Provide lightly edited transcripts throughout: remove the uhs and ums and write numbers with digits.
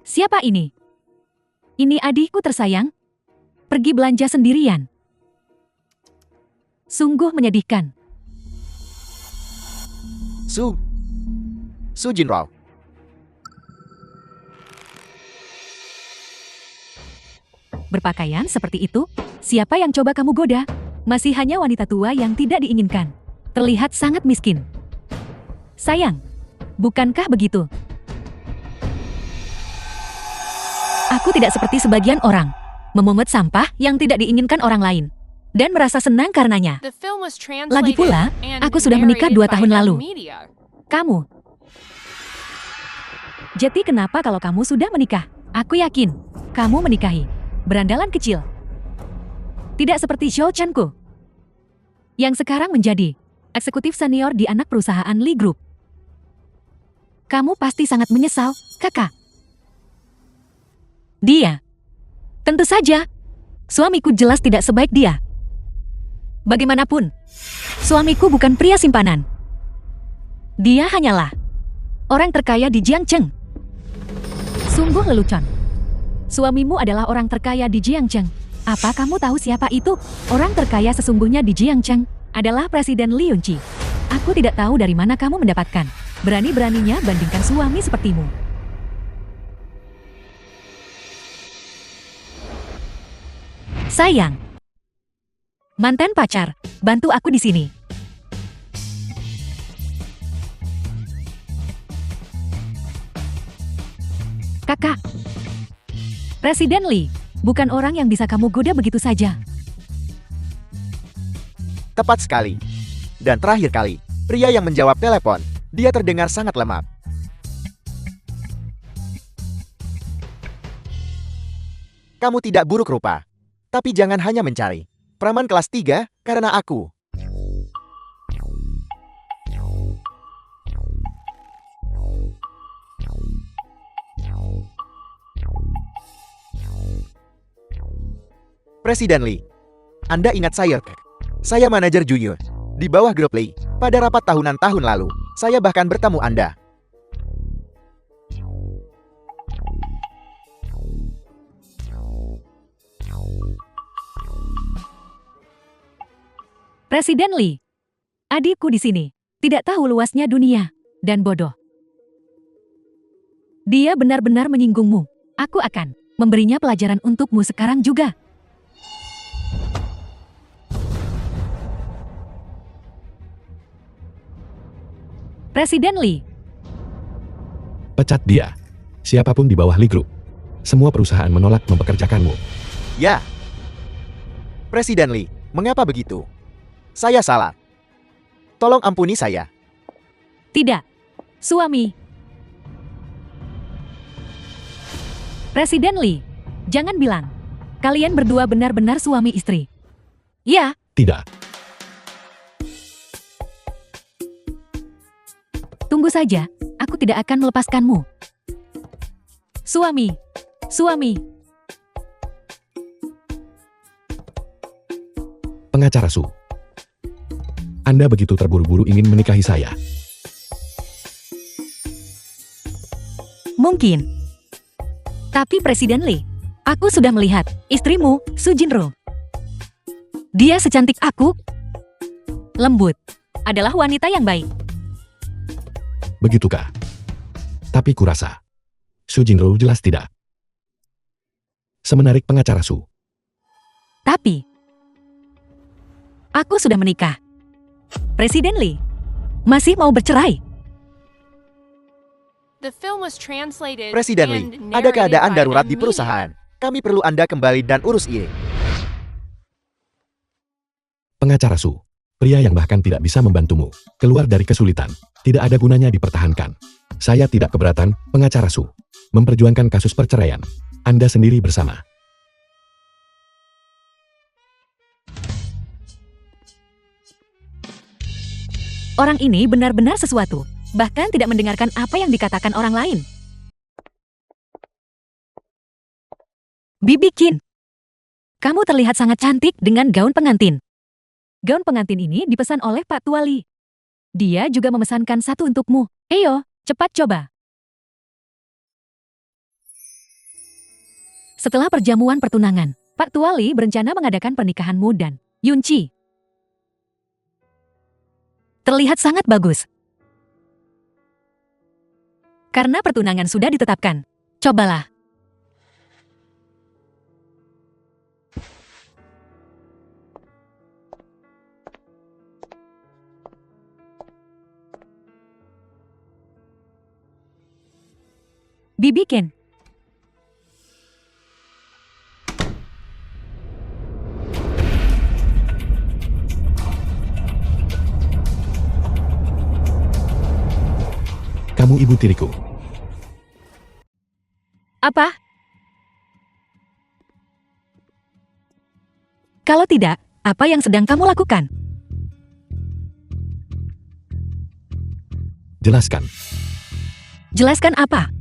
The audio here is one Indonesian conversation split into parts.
Siapa ini? Ini adikku tersayang. Pergi belanja sendirian. Sungguh menyedihkan. Su Jinrao. Berpakaian seperti itu? Siapa yang coba kamu goda? Masih hanya wanita tua yang tidak diinginkan. Terlihat sangat miskin. Sayang, bukankah begitu? Aku tidak seperti sebagian orang, memungut sampah yang tidak diinginkan orang lain, dan merasa senang karenanya. Lagi pula, aku sudah menikah 2 tahun lalu. Kamu. Jadi kenapa kalau kamu sudah menikah? Aku yakin, kamu menikahi berandalan kecil. Tidak seperti Xiao Chan-ku, yang sekarang menjadi eksekutif senior di anak perusahaan Li Group. Kamu pasti sangat menyesal, kakak. Dia. Tentu saja. Suamiku jelas tidak sebaik dia. Bagaimanapun, suamiku bukan pria simpanan. Dia hanyalah orang terkaya di Jiangcheng. Sungguh lelucon. Suamimu adalah orang terkaya di Jiangcheng. Apa kamu tahu siapa itu? Orang terkaya sesungguhnya di Jiangcheng adalah Presiden Li Yunqi. Aku tidak tahu dari mana kamu mendapatkan. Berani-beraninya bandingkan suami sepertimu. Sayang. Mantan pacar, bantu aku di sini. Kakak. Presiden Li, bukan orang yang bisa kamu goda begitu saja. Tepat sekali. Dan terakhir kali, pria yang menjawab telepon, dia terdengar sangat lemah. Kamu tidak buruk rupa. Tapi jangan hanya mencari praman kelas 3 karena aku. Presiden Li, Anda ingat saya? Saya manajer Juyu di bawah grup Li. Pada rapat tahunan tahun lalu, saya bahkan bertemu Anda. Presiden Li, adikku di sini, tidak tahu luasnya dunia, dan bodoh. Dia benar-benar menyinggungmu. Aku akan memberinya pelajaran untukmu sekarang juga. Presiden Li. Pecat dia. Siapapun di bawah Li Group. Semua perusahaan menolak mempekerjakanmu. Ya. Presiden Li, mengapa begitu? Saya salah. Tolong ampuni saya. Tidak. Suami. Presiden Li, jangan bilang. Kalian berdua benar-benar suami istri. Ya. Tidak. Tunggu saja, aku tidak akan melepaskanmu. Suami. Suami. Pengacara Su. Anda begitu terburu-buru ingin menikahi saya. Mungkin. Tapi Presiden Li, aku sudah melihat istrimu, Su Jinro. Dia secantik aku. Lembut. Adalah wanita yang baik. Begitukah? Tapi kurasa Su Jinro jelas tidak. Semenarik pengacara Su. Tapi aku sudah menikah. Presiden Li masih mau bercerai. Presiden Li, ada keadaan darurat di perusahaan. Kami perlu Anda kembali dan urus ini. Pengacara Su, pria yang bahkan tidak bisa membantumu keluar dari kesulitan, tidak ada gunanya dipertahankan. Saya tidak keberatan, pengacara Su, memperjuangkan kasus perceraian. Anda sendiri bersama. Orang ini benar-benar sesuatu, bahkan tidak mendengarkan apa yang dikatakan orang lain. Bibi Qin, kamu terlihat sangat cantik dengan gaun pengantin. Gaun pengantin ini dipesan oleh Pak Tuali. Dia juga memesankan satu untukmu. Ayo, cepat coba. Setelah perjamuan pertunangan, Pak Tua Li berencana mengadakan pernikahanmu dan Yunci. Terlihat sangat bagus. Karena pertunangan sudah ditetapkan. Cobalah. Bibi Ken. Kamu ibu tiriku. Apa? Kalau tidak, apa yang sedang kamu lakukan? Jelaskan. Jelaskan apa?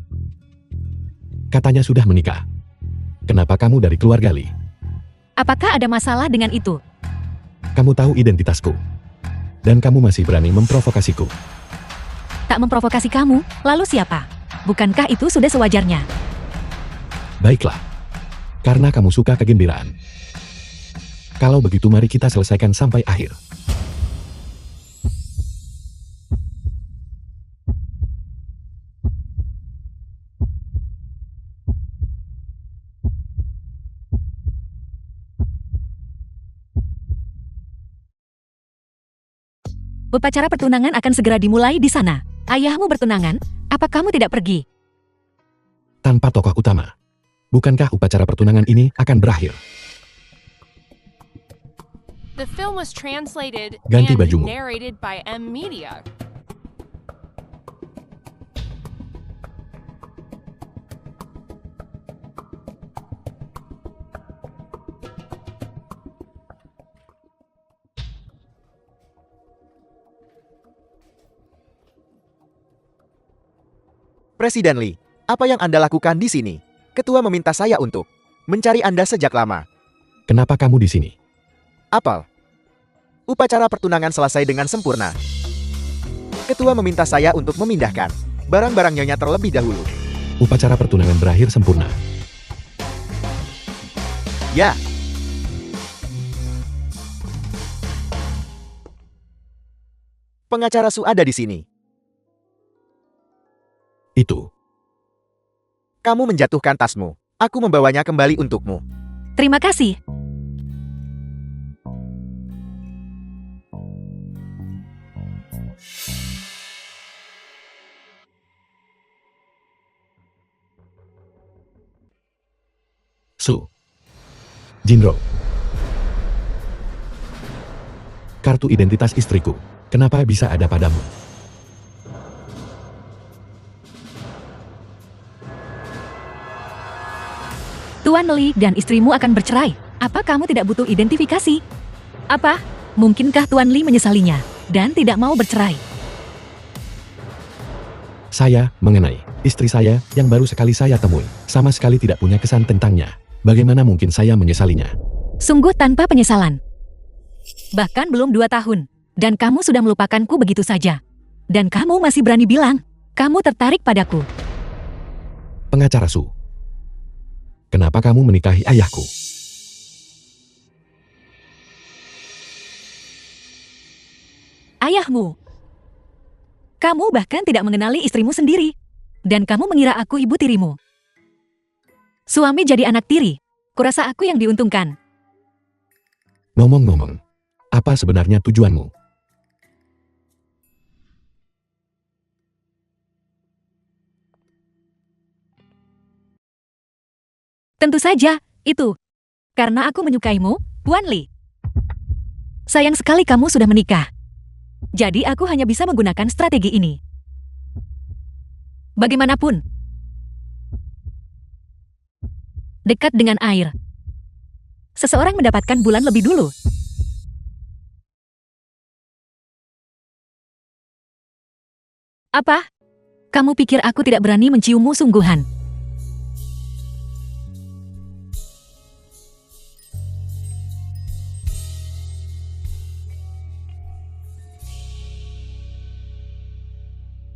Katanya sudah menikah. Kenapa kamu dari keluarga Li? Apakah ada masalah dengan itu? Kamu tahu identitasku. Dan kamu masih berani memprovokasiku. Tak memprovokasi kamu, lalu siapa? Bukankah itu sudah sewajarnya? Baiklah. Karena kamu suka kegembiraan. Kalau begitu mari kita selesaikan sampai akhir. Upacara pertunangan akan segera dimulai di sana. Ayahmu bertunangan, apa kamu tidak pergi? Tanpa tokoh utama. Bukankah upacara pertunangan ini akan berakhir? The film was translated Ganti and bajumu. narrated by M Media. Presiden Li, apa yang Anda lakukan di sini? Ketua meminta saya untuk mencari Anda sejak lama. Kenapa kamu di sini? Apal. Upacara pertunangan selesai dengan sempurna. Ketua meminta saya untuk memindahkan barang-barang nyonya terlebih dahulu. Upacara pertunangan berakhir sempurna. Ya. Pengacara Su ada di sini. Itu. Kamu menjatuhkan tasmu. Aku membawanya kembali untukmu. Terima kasih. Su. Jinro. Kartu identitas istriku. Kenapa bisa ada padamu? Tuan Li dan istrimu akan bercerai. Apa kamu tidak butuh identifikasi? Apa? Mungkinkah Tuan Li menyesalinya dan tidak mau bercerai? Saya mengenai istri saya yang baru sekali saya temui. Sama sekali tidak punya kesan tentangnya. Bagaimana mungkin saya menyesalinya? Sungguh tanpa penyesalan. Bahkan belum 2 tahun. Dan kamu sudah melupakanku begitu saja. Dan kamu masih berani bilang, kamu tertarik padaku. Pengacara Su. Kenapa kamu menikahi ayahku? Ayahmu. Kamu bahkan tidak mengenali istrimu sendiri. Dan kamu mengira aku ibu tirimu. Suami jadi anak tiri. Kurasa aku yang diuntungkan. Ngomong-ngomong, apa sebenarnya tujuanmu? Tentu saja, itu. Karena aku menyukaimu, Tuan Li. Sayang sekali kamu sudah menikah. Jadi aku hanya bisa menggunakan strategi ini. Bagaimanapun, dekat dengan air. Seseorang mendapatkan bulan lebih dulu. Apa? Kamu pikir aku tidak berani menciummu sungguhan?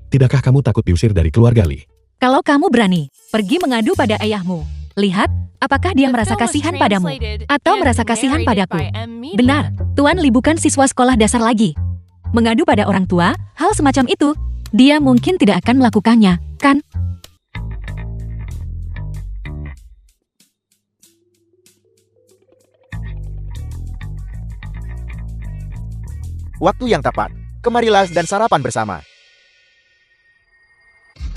Tidakkah kamu takut diusir dari keluarga Li? Kalau kamu berani, pergi mengadu pada ayahmu. Lihat, apakah dia The merasa film was kasihan padamu translated atau and merasa kasihan narrated padaku? by M Media. Benar, Tuan Li bukan siswa sekolah dasar lagi. Mengadu pada orang tua, hal semacam itu, dia mungkin tidak akan melakukannya, kan? Waktu yang tepat. Kemarilah dan sarapan bersama.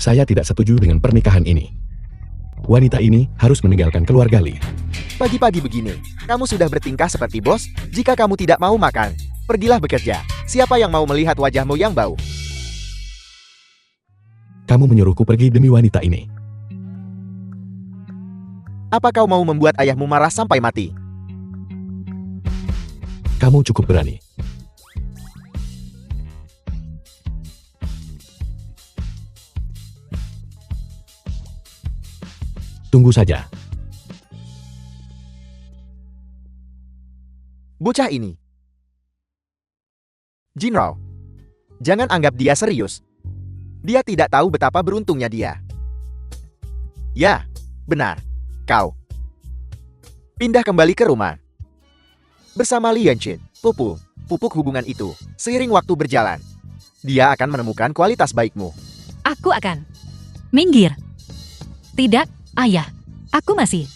Saya tidak setuju dengan pernikahan ini. Wanita ini harus meninggalkan keluarga Li. Pagi-pagi begini, kamu sudah bertingkah seperti bos. Jika kamu tidak mau makan, pergilah bekerja. Siapa yang mau melihat wajahmu yang bau? Kamu menyuruhku pergi demi wanita ini. Apa kau mau membuat ayahmu marah sampai mati? Kamu cukup berani. Tunggu saja. Bocah ini. Jinrao. Jangan anggap dia serius. Dia tidak tahu betapa beruntungnya dia. Ya, benar. Kau. Pindah kembali ke rumah. Bersama Li Yanqin, pupuk hubungan itu. Seiring waktu berjalan, dia akan menemukan kualitas baikmu. Aku akan minggir. Tidak, ayah. Aku masih.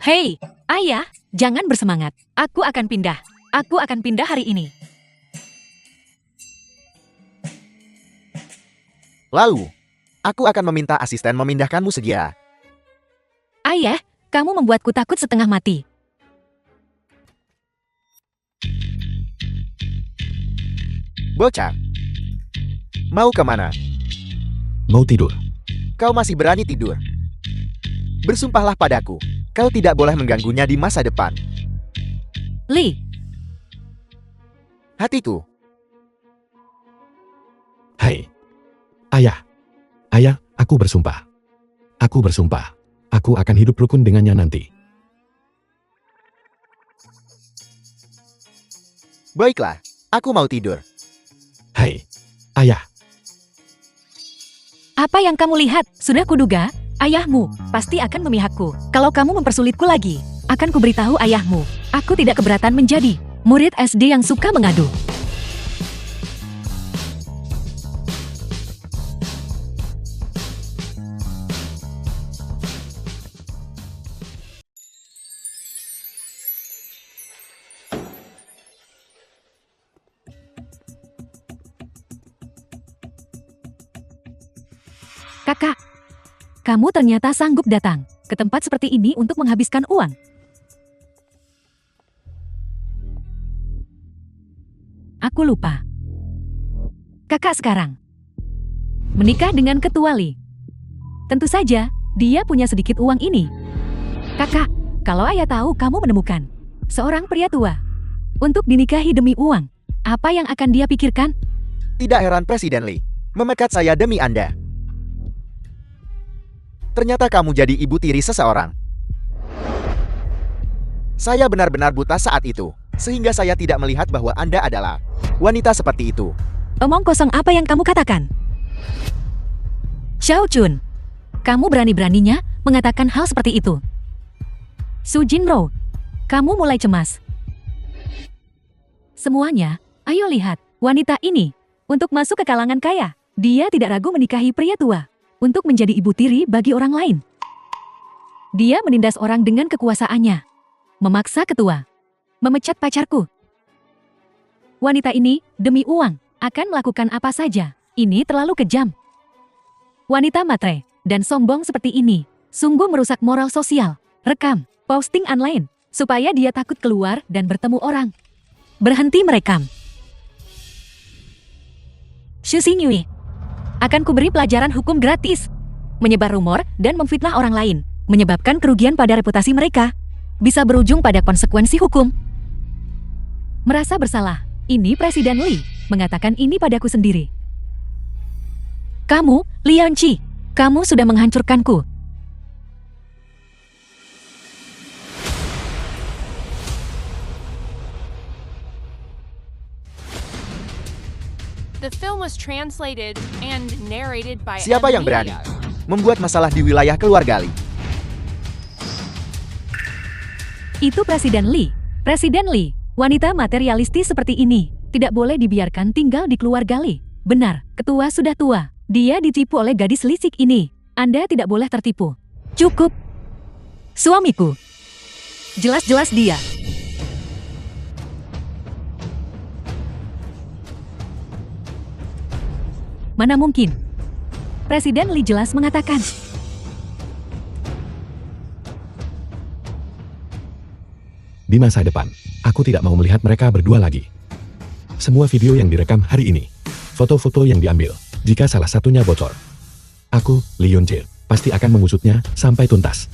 Hei, ayah, jangan bersemangat. Aku akan pindah. Aku akan pindah hari ini. Lalu, aku akan meminta asisten memindahkanmu segera. Ayah, kamu membuatku takut setengah mati. Bocah. Mau kemana? Mau tidur. Kau masih berani tidur? Bersumpahlah padaku, kau tidak boleh mengganggunya di masa depan. Li, Hatiku. Hai. Ayah. Ayah, aku bersumpah. Aku bersumpah. Aku akan hidup rukun dengannya nanti. Baiklah, aku mau tidur. Hai. Ayah. apa yang kamu lihat? Sudah kuduga, ayahmu pasti akan memihakku. Kalau kamu mempersulitku lagi, akan kuberitahu ayahmu. Aku tidak keberatan menjadi murid SD yang suka mengadu. Kakak, kamu ternyata sanggup datang ke tempat seperti ini untuk menghabiskan uang. Aku lupa. Kakak sekarang menikah dengan Ketua Li. Tentu saja, dia punya sedikit uang ini. Kakak, kalau ayah tahu kamu menemukan seorang pria tua untuk dinikahi demi uang, apa yang akan dia pikirkan? Tidak heran Presiden Lee memecat saya demi Anda. Ternyata kamu jadi ibu tiri seseorang. Saya benar-benar buta saat itu, sehingga saya tidak melihat bahwa Anda adalah wanita seperti itu. Omong kosong apa yang kamu katakan? Xiao Chun, kamu berani-beraninya mengatakan hal seperti itu. Su Jinro, kamu mulai cemas. Semuanya, ayo lihat, wanita ini, untuk masuk ke kalangan kaya, dia tidak ragu menikahi pria tua, untuk menjadi ibu tiri bagi orang lain. Dia menindas orang dengan kekuasaannya, memaksa ketua, memecat pacarku. Wanita ini, demi uang, akan melakukan apa saja. Ini terlalu kejam. Wanita matre dan sombong seperti ini, sungguh merusak moral sosial. Rekam, posting online, supaya dia takut keluar dan bertemu orang. Berhenti merekam. Xu Xingyue, akan kuberi pelajaran hukum gratis. Menyebar rumor dan memfitnah orang lain, menyebabkan kerugian pada reputasi mereka, bisa berujung pada konsekuensi hukum. Merasa bersalah, ini Presiden Li mengatakan ini padaku sendiri. Kamu, Lian Qi, kamu sudah menghancurkanku. The The film was translated and narrated by Siapa M yang berani Media. membuat masalah di wilayah keluarga Lee? Itu Presiden Lee. Presiden Lee, wanita materialistis seperti ini tidak boleh dibiarkan tinggal di keluarga Lee. Benar, ketua sudah tua. Dia ditipu oleh gadis licik ini. Anda tidak boleh tertipu. Cukup. Suamiku. Jelas-jelas dia. Mana mungkin? Presiden Lee jelas mengatakan. Di masa depan, aku tidak mau melihat mereka berdua lagi. Semua video yang direkam hari ini, foto-foto yang diambil, jika salah satunya bocor, aku, Lee Yun-jae, pasti akan mengusutnya sampai tuntas.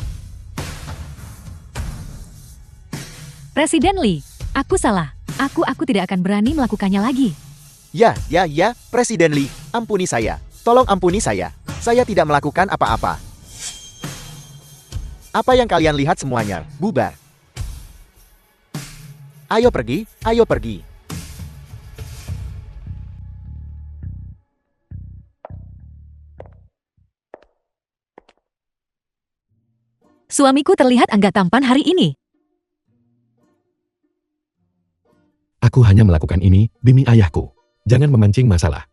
Presiden Lee, aku salah. Aku tidak akan berani melakukannya lagi. Ya, Presiden Lee, ampuni saya. Tolong ampuni saya. Saya tidak melakukan apa-apa. Apa yang kalian lihat semuanya, bubar. Ayo pergi, ayo pergi. Suamiku terlihat enggak tampan hari ini. Aku hanya melakukan ini demi ayahku. Jangan memancing masalah.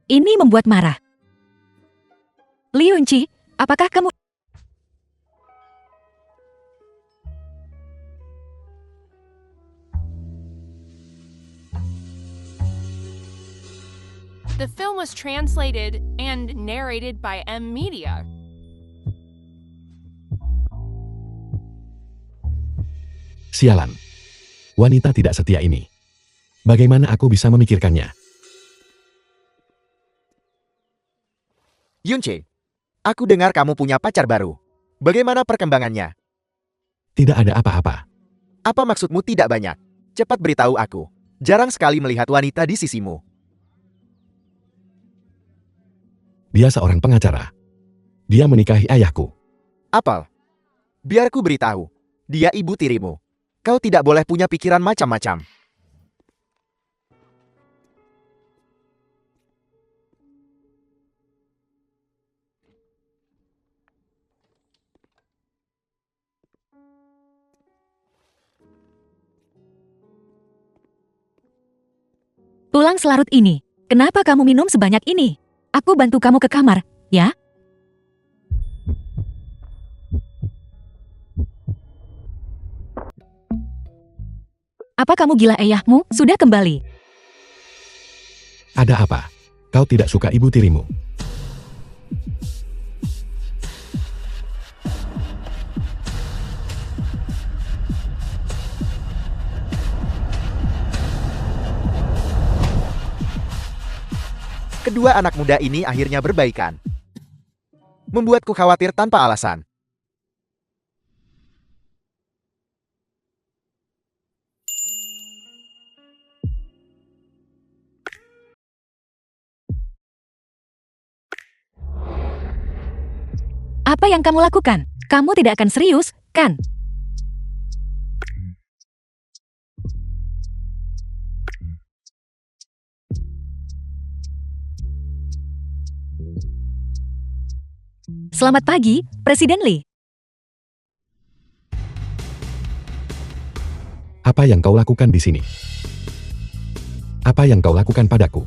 Ini membuat marah. Lee Yun-chi, apakah kamu... The film was translated and narrated by M Media. Sialan. Wanita tidak setia ini. Bagaimana aku bisa memikirkannya? Yun-chae, aku dengar kamu punya pacar baru. Bagaimana perkembangannya? Tidak ada apa-apa. Apa maksudmu tidak banyak? Cepat beritahu aku. Jarang sekali melihat wanita di sisimu. Dia seorang pengacara. Dia menikahi ayahku. Apel, biar ku beritahu. Dia ibu tirimu. Kau tidak boleh punya pikiran macam-macam. Tulang selarut ini, kenapa kamu minum sebanyak ini? Aku bantu kamu ke kamar, ya? Apa kamu gila ayahmu sudah kembali? Ada apa? Kau tidak suka ibu tirimu? Kedua anak muda ini akhirnya berbaikan. Membuatku khawatir tanpa alasan. Apa yang kamu lakukan? Kamu tidak akan serius, kan? Selamat pagi, Presiden Lee. Apa yang kau lakukan di sini? Apa yang kau lakukan padaku?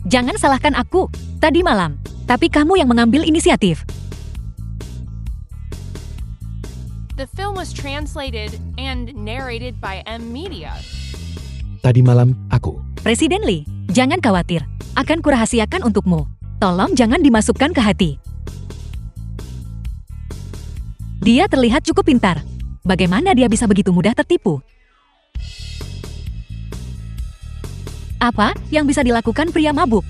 Jangan salahkan aku. Tadi malam, tapi kamu yang mengambil inisiatif. The film was translated and narrated by M Media. Tadi malam, aku. Presiden Lee, jangan khawatir. Akan kurahasiakan untukmu. Tolong jangan dimasukkan ke hati. Dia terlihat cukup pintar. Bagaimana dia bisa begitu mudah tertipu? Apa yang bisa dilakukan pria mabuk?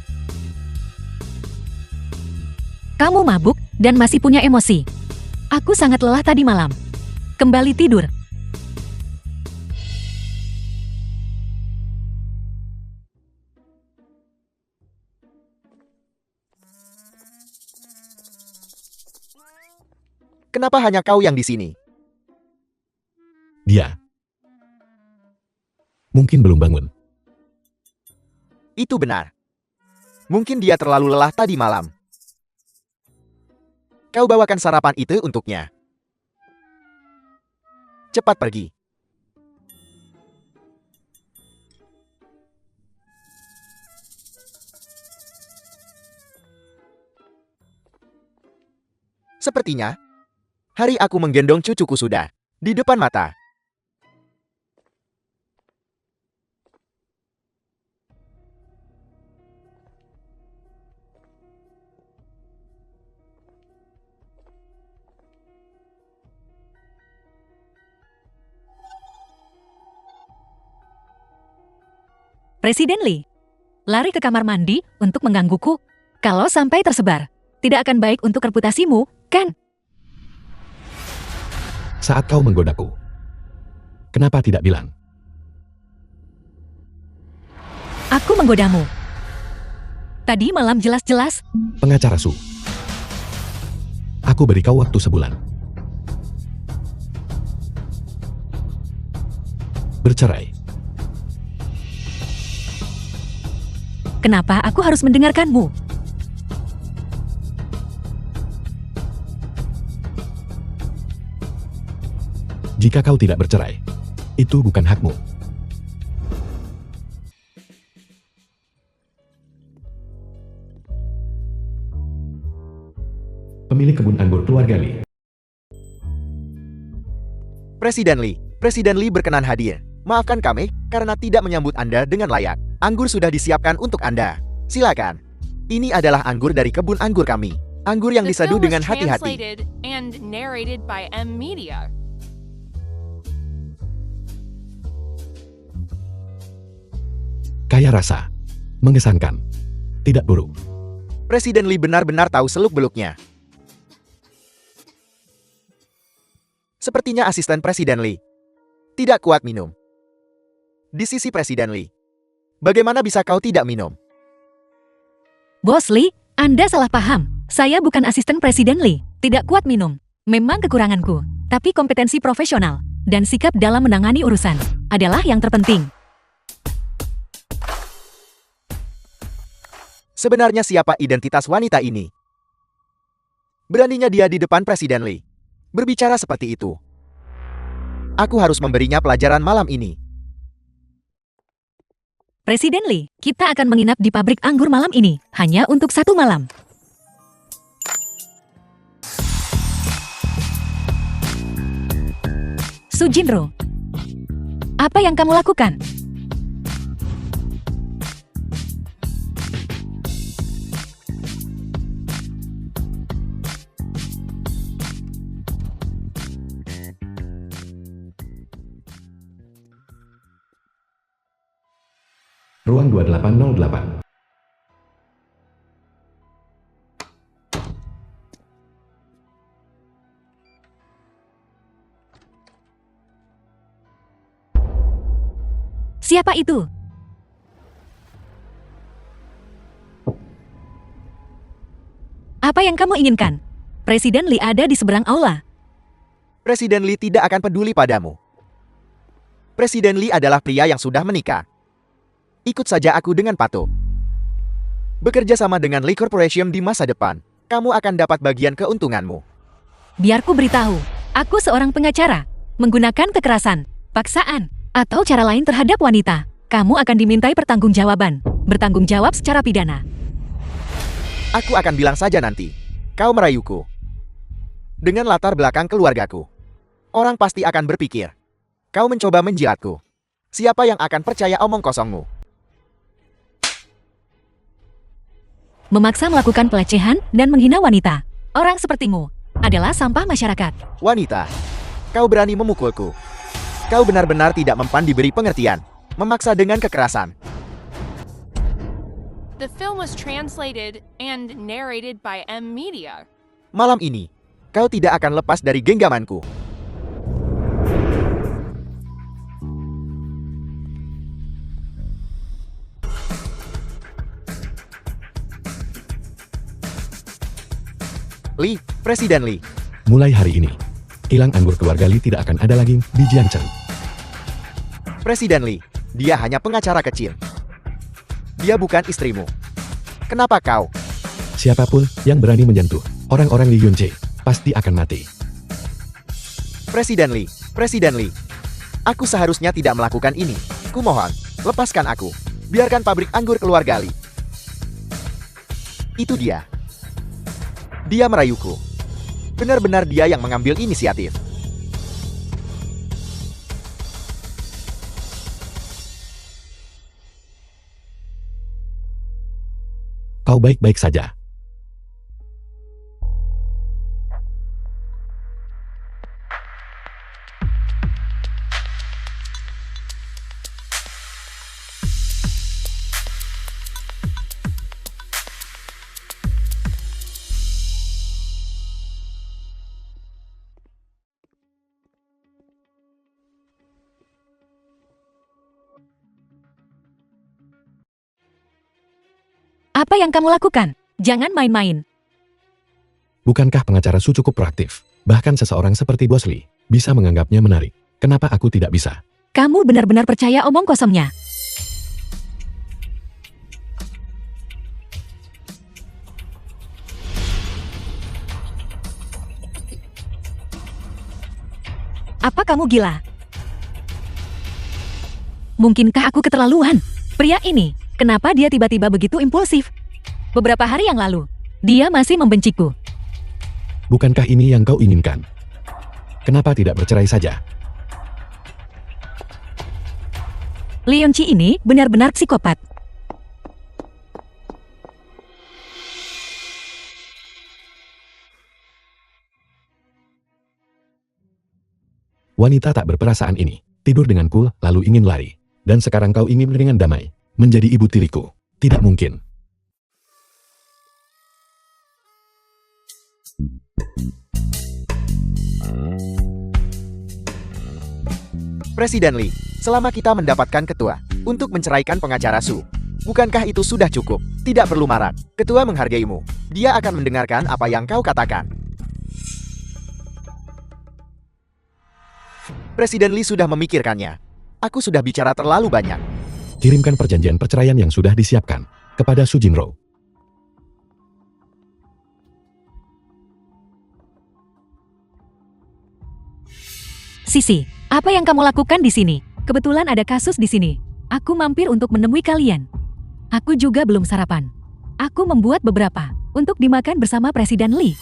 Kamu mabuk dan masih punya emosi. Aku sangat lelah tadi malam. Kembali tidur. Kenapa hanya kau yang di sini? Dia. Mungkin belum bangun. Itu benar. Mungkin dia terlalu lelah tadi malam. Kau bawakan sarapan itu untuknya. Cepat pergi. Sepertinya, hari aku menggendong cucuku sudah di depan mata. Presiden Lee, lari ke kamar mandi untuk menggangguku. Kalau sampai tersebar, tidak akan baik untuk reputasimu, kan? Saat kau menggodaku, kenapa tidak bilang? Aku menggodamu. Tadi malam jelas-jelas. Pengacara Su. Aku beri kau waktu sebulan. Bercerai. Kenapa aku harus mendengarkanmu? Jika kau tidak bercerai, itu bukan hakmu. Pemilik kebun anggur keluarga Lee. Presiden Lee berkenan hadir. Maafkan kami karena tidak menyambut Anda dengan layak. Anggur sudah disiapkan untuk Anda. Silakan. Ini adalah anggur dari kebun anggur kami. Anggur yang The diseduh film was dengan hati-hati. translated and narrated by M Media. Kaya rasa. Mengesankan. Tidak buruk. Presiden Lee benar-benar tahu seluk-beluknya. Sepertinya asisten Presiden Lee tidak kuat minum. Di sisi Presiden Lee, bagaimana bisa kau tidak minum? Bos Lee, Anda salah paham. Saya bukan asisten Presiden Lee. Tidak kuat minum. Memang kekuranganku. Tapi kompetensi profesional dan sikap dalam menangani urusan adalah yang terpenting. Sebenarnya siapa identitas wanita ini? Beraninya dia di depan Presiden Lee berbicara seperti itu. Aku harus memberinya pelajaran malam ini. Presiden Lee, kita akan menginap di pabrik anggur malam ini, hanya untuk 1 malam. Sujinro, apa yang kamu lakukan? Ruang 2808. Siapa itu? Apa yang kamu inginkan? Presiden Lee ada di seberang aula. Presiden Lee tidak akan peduli padamu. Presiden Lee adalah pria yang sudah menikah. Ikut saja aku dengan patuh. Bekerja sama dengan Lee Corporation di masa depan, kamu akan dapat bagian keuntunganmu. Biarku beritahu, aku seorang pengacara. Menggunakan kekerasan, paksaan, atau cara lain terhadap wanita, kamu akan dimintai pertanggungjawaban. Bertanggung jawab secara pidana. Aku akan bilang saja nanti. Kau merayuku. Dengan latar belakang keluargaku, orang pasti akan berpikir, kau mencoba menjilatku. Siapa yang akan percaya omong kosongmu? Memaksa melakukan pelecehan dan menghina wanita. Orang sepertimu adalah sampah masyarakat. Wanita, kau berani memukulku. Kau benar-benar tidak mempan diberi pengertian. Memaksa dengan kekerasan. The film was translated and narrated by M Media. Malam ini, kau tidak akan lepas dari genggamanku. Lee, Presiden Lee. Mulai hari ini, kilang anggur keluarga Lee tidak akan ada lagi di Jiangcheng. Presiden Lee, Dia hanya pengacara kecil. Dia bukan istrimu. Kenapa kau? Siapapun yang berani menyentuh orang-orang Li Yunche pasti akan mati. Presiden Li. Aku seharusnya tidak melakukan ini. Kumohon, lepaskan aku. Biarkan pabrik anggur keluarga Li. Itu dia. Dia merayuku. Benar-benar dia yang mengambil inisiatif. Kau baik-baik saja. Apa yang kamu lakukan? Jangan main-main. Bukankah pengacara Su cukup proaktif? Bahkan seseorang seperti Bos Li bisa menganggapnya menarik. Kenapa aku tidak bisa? Kamu benar-benar percaya omong kosongnya. Apa kamu gila? Mungkinkah aku keterlaluan? Pria ini, kenapa dia tiba-tiba begitu impulsif? Beberapa hari yang lalu, dia masih membenciku. Bukankah ini yang kau inginkan? Kenapa tidak bercerai saja? Li Yunchi ini benar-benar psikopat. Wanita tak berperasaan ini tidur dengan cool lalu ingin lari. Dan sekarang kau ingin dengan damai menjadi ibu tiriku. Tidak mungkin. Presiden Li, selama kita mendapatkan ketua untuk menceraikan pengacara Su, bukankah itu sudah cukup? Tidak perlu marah. Ketua menghargaimu. Dia akan mendengarkan apa yang kau katakan. Presiden Li sudah memikirkannya. Aku sudah bicara terlalu banyak. Kirimkan perjanjian perceraian yang sudah disiapkan kepada Su Jinro. Sisi, apa yang kamu lakukan di sini? Kebetulan ada kasus di sini. Aku mampir untuk menemui kalian. Aku juga belum sarapan. Aku membuat beberapa untuk dimakan bersama Presiden Li.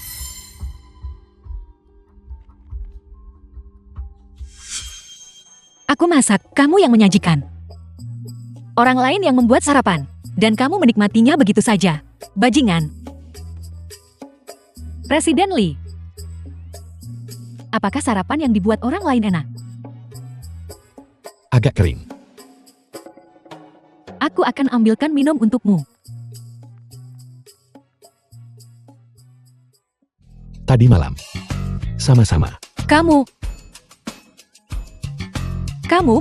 Aku masak, kamu yang menyajikan. Orang lain yang membuat sarapan, dan kamu menikmatinya begitu saja. Bajingan. Presiden Li. Apakah sarapan yang dibuat orang lain enak? Agak kering. Aku akan ambilkan minum untukmu. Tadi malam. Sama-sama. Kamu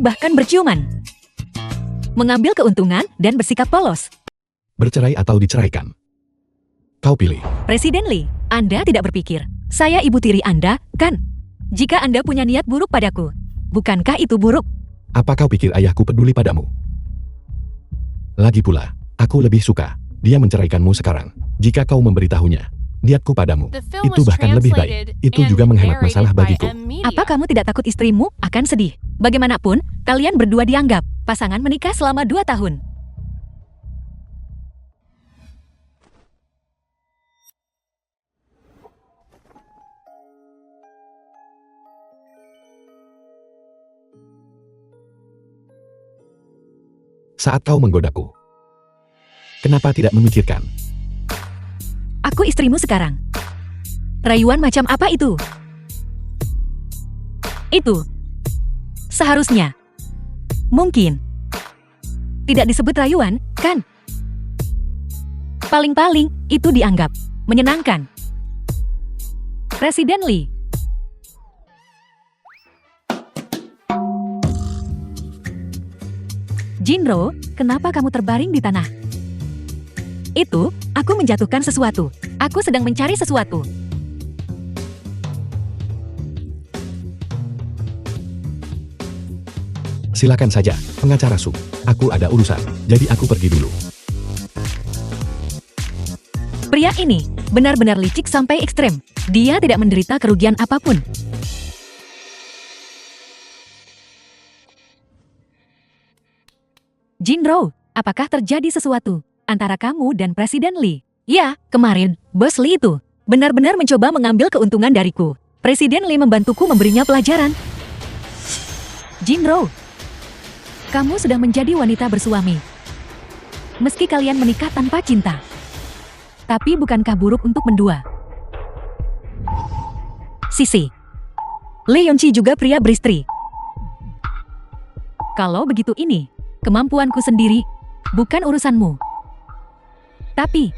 bahkan berciuman. Mengambil keuntungan dan bersikap polos. Bercerai atau diceraikan? Kau pilih. Presiden Li, Anda tidak berpikir, saya ibu tiri Anda, kan? Jika Anda punya niat buruk padaku, bukankah itu buruk? Apa kau pikir ayahku peduli padamu? Lagi pula, aku lebih suka dia menceraikanmu sekarang. Jika kau memberitahunya, niatku padamu, The film itu was bahkan lebih translated baik. Itu and juga menghemat narrated masalah by bagiku. Emilia. Apa kamu tidak takut istrimu akan sedih? Bagaimanapun, kalian berdua dianggap pasangan menikah selama 2 tahun. Saat kau menggodaku, kenapa tidak memikirkan? Aku istrimu sekarang. Rayuan macam apa itu? Itu. Seharusnya. Mungkin. Tidak disebut rayuan, kan? Paling-paling, itu dianggap menyenangkan. Presiden Li. Jinro, kenapa kamu terbaring di tanah? Itu, aku menjatuhkan sesuatu. Aku sedang mencari sesuatu. Silakan saja, pengacara Su. Aku ada urusan, jadi aku pergi dulu. Pria ini benar-benar licik sampai ekstrem. Dia tidak menderita kerugian apapun. Jinro, apakah terjadi sesuatu antara kamu dan Presiden Lee? Ya, kemarin, Bos Lee itu benar-benar mencoba mengambil keuntungan dariku. Presiden Lee membantuku memberinya pelajaran. Jinro, kamu sudah menjadi wanita bersuami. Meski kalian menikah tanpa cinta. Tapi bukankah buruk untuk mendua? Sisi. Lee Yonchi juga pria beristri. Kalau begitu ini, kemampuanku sendiri, bukan urusanmu. Tapi,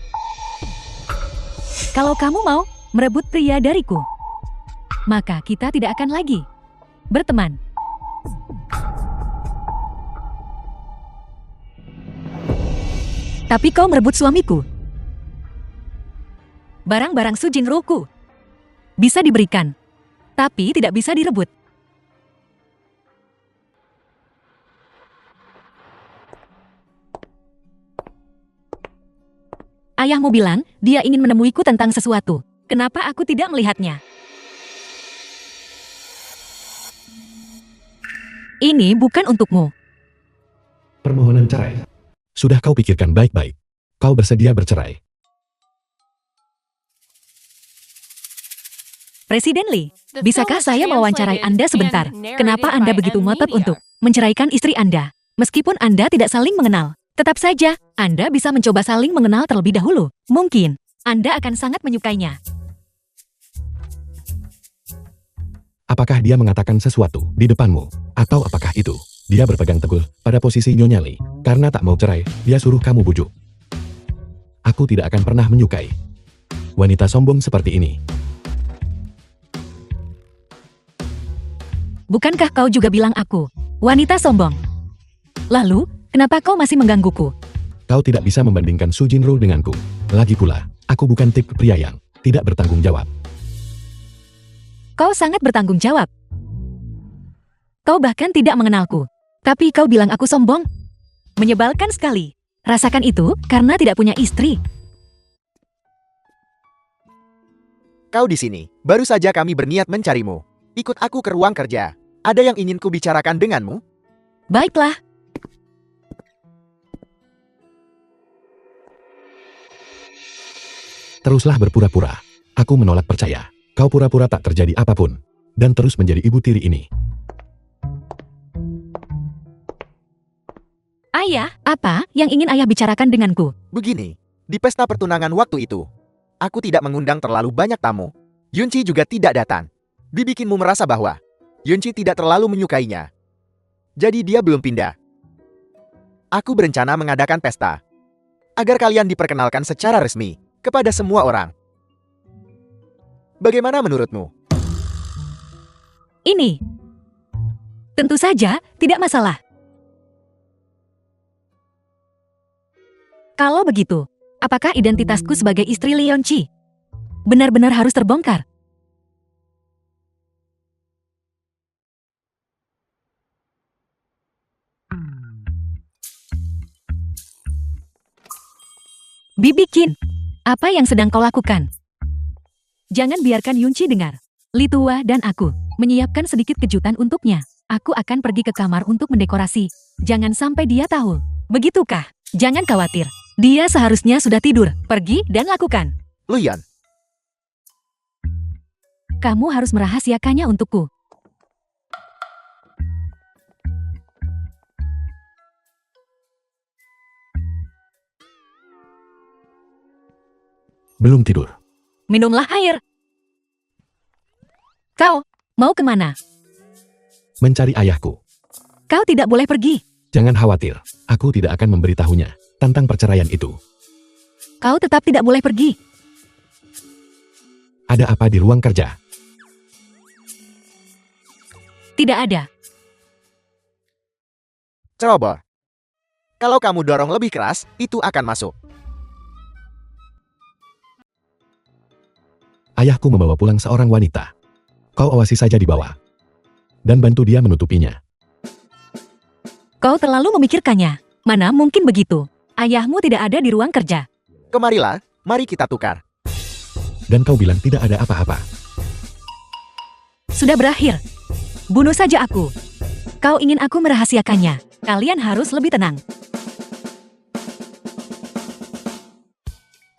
kalau kamu mau merebut pria dariku, maka kita tidak akan lagi berteman. Tapi kau merebut suamiku. Barang-barang Su Jinro-ku bisa diberikan, tapi tidak bisa direbut. Ayahmu bilang dia ingin menemuiku tentang sesuatu. Kenapa aku tidak melihatnya? Ini bukan untukmu. Permohonan cerai. Sudah kau pikirkan baik-baik. Kau bersedia bercerai. Presiden Lee, The bisakah film was saya mewawancarai translated Anda sebentar? and narrated Kenapa Anda by begitu M ngotot Media. untuk menceraikan istri Anda? Meskipun Anda tidak saling mengenal, tetap saja Anda bisa mencoba saling mengenal terlebih dahulu. Mungkin Anda akan sangat menyukainya. Apakah dia mengatakan sesuatu di depanmu? Atau apakah itu dia berpegang teguh pada posisi Nyonya Lee? Karena tak mau cerai, dia suruh kamu bujuk. Aku tidak akan pernah menyukai wanita sombong seperti ini. Bukankah kau juga bilang aku wanita sombong? Lalu, kenapa kau masih menggangguku? Kau tidak bisa membandingkan Su Jinro denganku. Lagi pula, aku bukan tipe pria yang tidak bertanggung jawab. Kau sangat bertanggung jawab. Kau bahkan tidak mengenalku. Tapi kau bilang aku sombong? Menyebalkan sekali. Rasakan itu karena tidak punya istri. Kau di sini. Baru saja kami berniat mencarimu. Ikut aku ke ruang kerja. Ada yang ingin kubicarakan denganmu? Baiklah. Teruslah berpura-pura. Aku menolak percaya. Kau pura-pura tak terjadi apapun. Dan terus menjadi ibu tiri ini. Ayah, apa yang ingin ayah bicarakan denganku? Begini, di pesta pertunangan waktu itu, aku tidak mengundang terlalu banyak tamu. Yunchi juga tidak datang. Dibikinmu merasa bahwa Yunchi tidak terlalu menyukainya. Jadi dia belum pindah. Aku berencana mengadakan pesta agar kalian diperkenalkan secara resmi kepada semua orang. Bagaimana menurutmu? Ini. Tentu saja, tidak masalah. Kalau begitu, apakah identitasku sebagai istri Lee Yonchi benar-benar harus terbongkar? Bibi Qin, apa yang sedang kau lakukan? Jangan biarkan Yunchi dengar. Li Tua dan aku menyiapkan sedikit kejutan untuknya. Aku akan pergi ke kamar untuk mendekorasi. Jangan sampai dia tahu. Begitukah? Jangan khawatir. Dia seharusnya sudah tidur. Pergi dan lakukan. Luyan, Kamu harus merahasiakannya untukku. Belum tidur. Minumlah air. Kau mau kemana? Mencari ayahku. Kau tidak boleh pergi. Jangan khawatir. Aku tidak akan memberitahunya tentang perceraian itu. Kau tetap tidak boleh pergi. Ada apa di ruang kerja? Tidak ada. ceroboh. Kalau kamu dorong lebih keras, itu akan masuk. Ayahku membawa pulang seorang wanita. Kau awasi saja di bawah. Dan bantu dia menutupinya. Kau terlalu memikirkannya. Mana mungkin begitu? Ayahmu tidak ada di ruang kerja. Kemarilah, mari kita tukar. Dan kau bilang tidak ada apa-apa. Sudah berakhir. Bunuh saja aku. Kau ingin aku merahasiakannya. Kalian harus lebih tenang.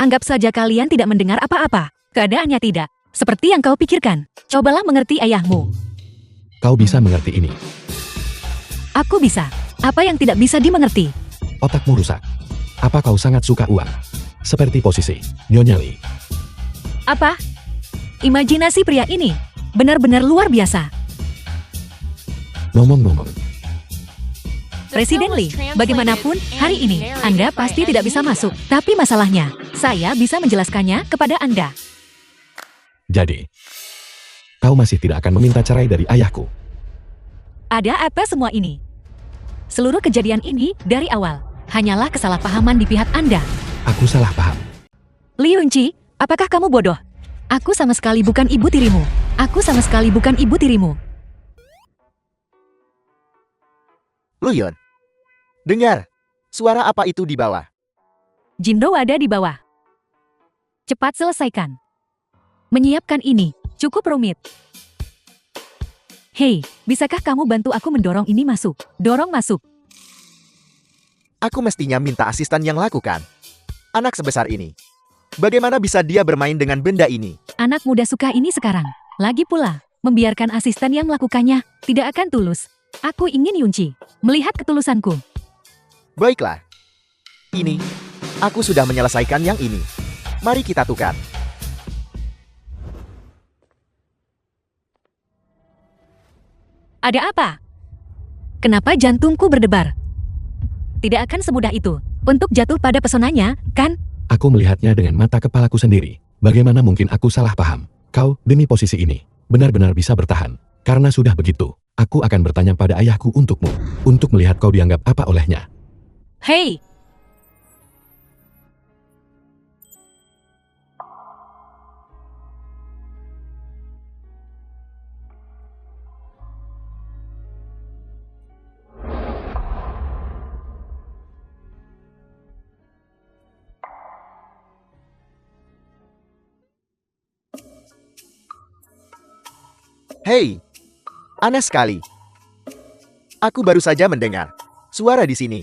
Anggap saja kalian tidak mendengar apa-apa. Keadaannya tidak seperti yang kau pikirkan. Cobalah mengerti ayahmu. Kau bisa mengerti ini. Aku bisa. Apa yang tidak bisa dimengerti? Otakmu rusak. Apa kau sangat suka uang? Seperti posisi Nyonya Lee. Apa? Imajinasi pria ini benar-benar luar biasa. Ngomong-ngomong, Presiden Lee, bagaimanapun, hari ini Anda pasti tidak bisa masuk. Tapi masalahnya, saya bisa menjelaskannya kepada Anda. jadi, kau masih tidak akan meminta cerai dari ayahku. Ada apa semua ini? Seluruh kejadian ini dari awal hanyalah kesalahpahaman di pihak Anda. Aku salah paham. Lee Yunchi, apakah kamu bodoh? Aku sama sekali bukan ibu tirimu. Aku sama sekali bukan ibu tirimu. Luyon, dengar. Suara apa itu di bawah? Jinro ada di bawah. Cepat selesaikan. Menyiapkan ini cukup rumit. Hei, bisakah kamu bantu aku mendorong ini masuk? Dorong masuk. Aku mestinya minta asisten yang lakukan. Anak sebesar ini. Bagaimana bisa dia bermain dengan benda ini? Anak muda suka ini sekarang. Lagi pula, membiarkan asisten yang melakukannya tidak akan tulus. Aku ingin Yunchi melihat ketulusanku. Baiklah. Ini, aku sudah menyelesaikan yang ini. Mari kita tukar. Ada apa? Kenapa jantungku berdebar? Tidak akan semudah itu untuk jatuh pada pesonanya, kan? Aku melihatnya dengan mata kepalaku sendiri. Bagaimana mungkin aku salah paham? Kau, demi posisi ini, benar-benar bisa bertahan. Karena sudah begitu, aku akan bertanya pada ayahku untukmu. Untuk melihat kau dianggap apa olehnya. Hei! Hei, aneh sekali. Aku baru saja mendengar suara di sini.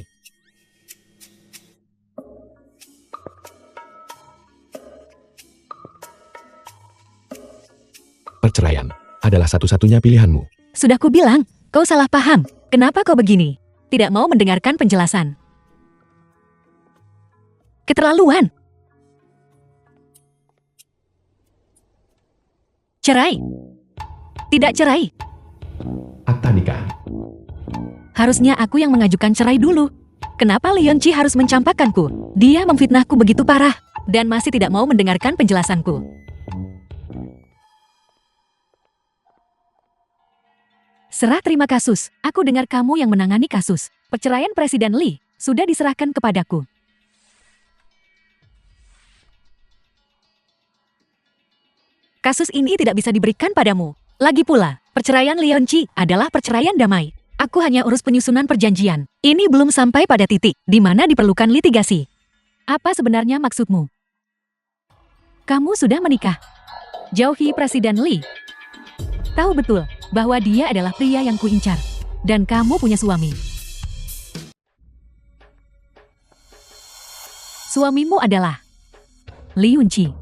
Perceraian adalah satu-satunya pilihanmu. Sudah kubilang, kau salah paham. Kenapa kau begini? Tidak mau mendengarkan penjelasan. Keterlaluan. Cerai. Tidak cerai. Akta nikah. Harusnya aku yang mengajukan cerai dulu. Kenapa Lee Yunchi harus mencampakkanku? Dia memfitnahku begitu parah dan masih tidak mau mendengarkan penjelasanku. Serah terima kasus. Aku dengar kamu yang menangani kasus. Perceraian Presiden Lee sudah diserahkan kepadaku. Kasus ini tidak bisa diberikan padamu. Lagi pula, perceraian Lee Yunchi adalah perceraian damai. Aku hanya urus penyusunan perjanjian. Ini belum sampai pada titik di mana diperlukan litigasi. Apa sebenarnya maksudmu? Kamu sudah menikah. Jauhi Presiden Lee. Tahu betul bahwa dia adalah pria yang kuincar. Dan kamu punya suami. Suamimu adalah Lee Yunchi.